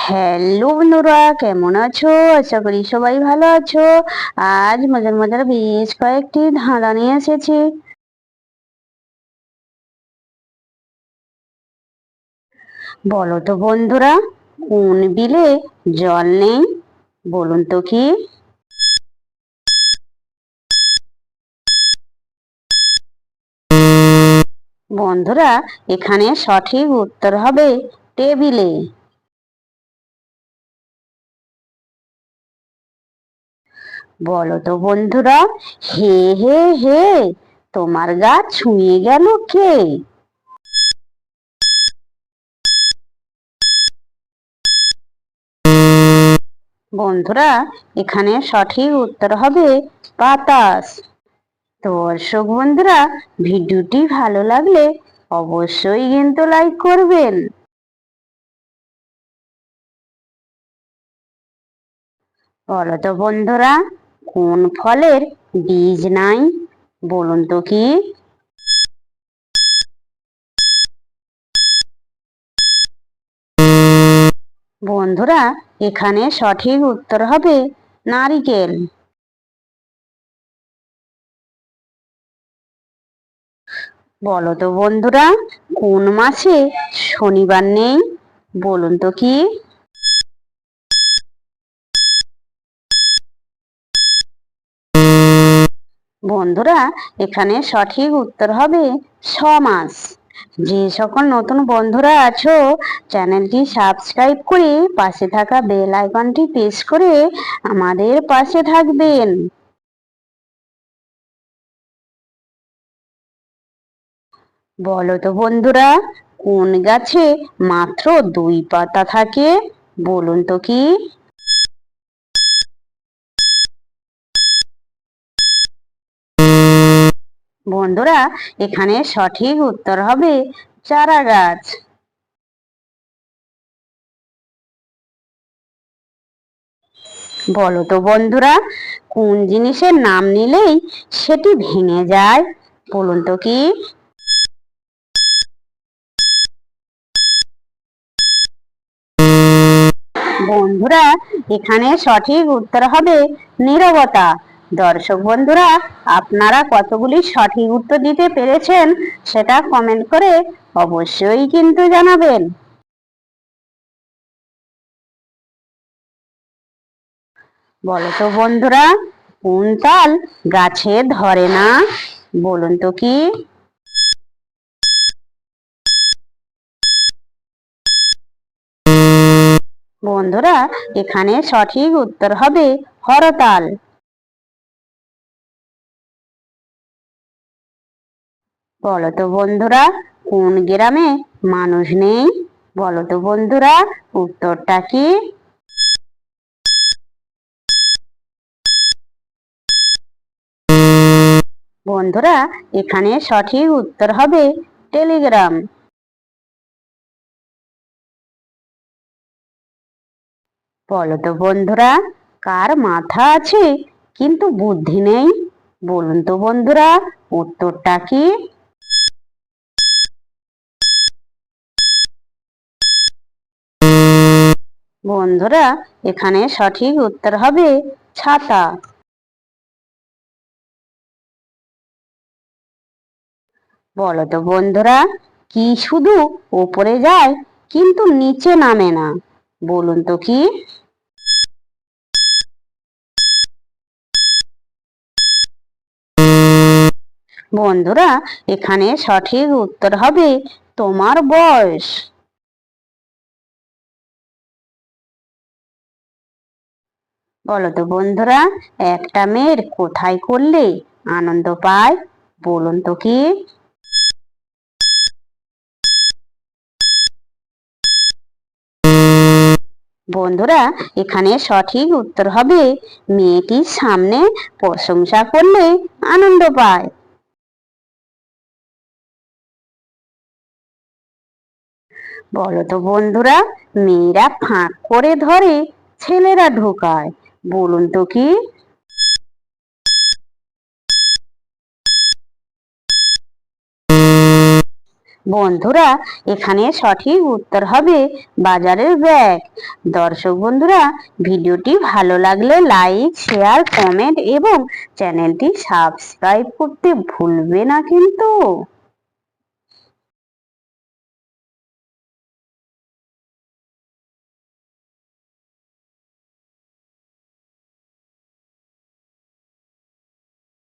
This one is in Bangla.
হ্যালো বন্ধুরা, কেমন আছো? আশা করি সবাই ভালো আছো। আজ মজার মজার বেশ কয়েকটি ধাঁধা নিয়ে এসেছি। বলো তো বন্ধুরা, কোন বিলে জল নেই? বলুন তো কি? বন্ধুরা, এখানে সঠিক উত্তর হবে টেবিলে। বলো তো বন্ধুরা, হে হে হে, তোমার গা ছুঁয়ে গেল কে? বন্ধুরা, এখানে সঠিক উত্তর হবে বাতাস। তো দর্শক বন্ধুরা, ভিডিওটি ভালো লাগলে অবশ্যই কিন্তু লাইক করবেন। বলো তো বন্ধুরা, কোন ফলের বীজ নাই? বলুন তো কি? বন্ধুরা, এখানে সঠিক উত্তর হবে নারিকেল। বলো তো বন্ধুরা, কোন মাসে শনিবার নেই? বলুন তো কি? বন্ধুরা, এখানে সঠিক উত্তর হবে 6 মাস। যে সকল নতুন বন্ধুরা আছো, চ্যানেলটি সাবস্ক্রাইব করে পাশে থাকা বেল আইকনটি প্রেস করে আমাদের পাশে থাকবেন। বলো তো বন্ধুরা, কোন গাছে মাত্র 2 পাতা থাকে? বলুন তো কি? বন্ধুরা, এখানে সঠিক উত্তর হবে চারা গাছ। বলো তো বন্ধুরা, কোন জিনিসের নাম নিলেই সেটি ভেঙে যায়? বলুন তো কি? বন্ধুরা, এখানে সঠিক উত্তর হবে নীরবতা। দর্শক বন্ধুরা, আপনারা কতগুলি সঠিক উত্তর দিতে পেরেছেন সেটা কমেন্ট করে অবশ্যই কিন্তু জানাবেন। বলো তো বন্ধুরা, কোন তাল গাছে ধরে না? বলুন তো কি? বন্ধুরা, এখানে সঠিক উত্তর হবে হরতাল। বলো তো বন্ধুরা, কোন গ্রামে মানুষ নেই? বলো তো বন্ধুরা, উত্তরটা কি? বন্ধুরা, এখানে সঠিক উত্তর হবে টেলিগ্রাম। বলো তো বন্ধুরা, কার মাথা আছে কিন্তু বুদ্ধি নেই? বলুন তো বন্ধুরা, উত্তরটা কি? বন্ধুরা, এখানে সঠিক উত্তর হবে ছাতা। বলো তো বন্ধুরা, কি শুধু ওপরে যায় কিন্তু নিচে নামে না? বলুন তো কি? বন্ধুরা, এখানে সঠিক উত্তর হবে তোমার বয়স। বলো তো বন্ধুরা, একটা মেয়ের কোথায় করলে আনন্দ পায়? বলুন তো কি? বন্ধুরা, এখানে সঠিক উত্তর হবে মেয়েটির সামনে প্রশংসা করলে আনন্দ পায়। বলো তো বন্ধুরা, মেয়েরা ফাঁক করে ধরে, ছেলেরা ঢোকায়? বলুন তো কি? বন্ধুরা, এখানে সঠিক উত্তর হবে বাজারের ব্যাগ। দর্শক বন্ধুরা, ভিডিওটি ভালো লাগলে লাইক, শেয়ার, কমেন্ট এবং চ্যানেলটি সাবস্ক্রাইব করতে ভুলবে না কিন্তু।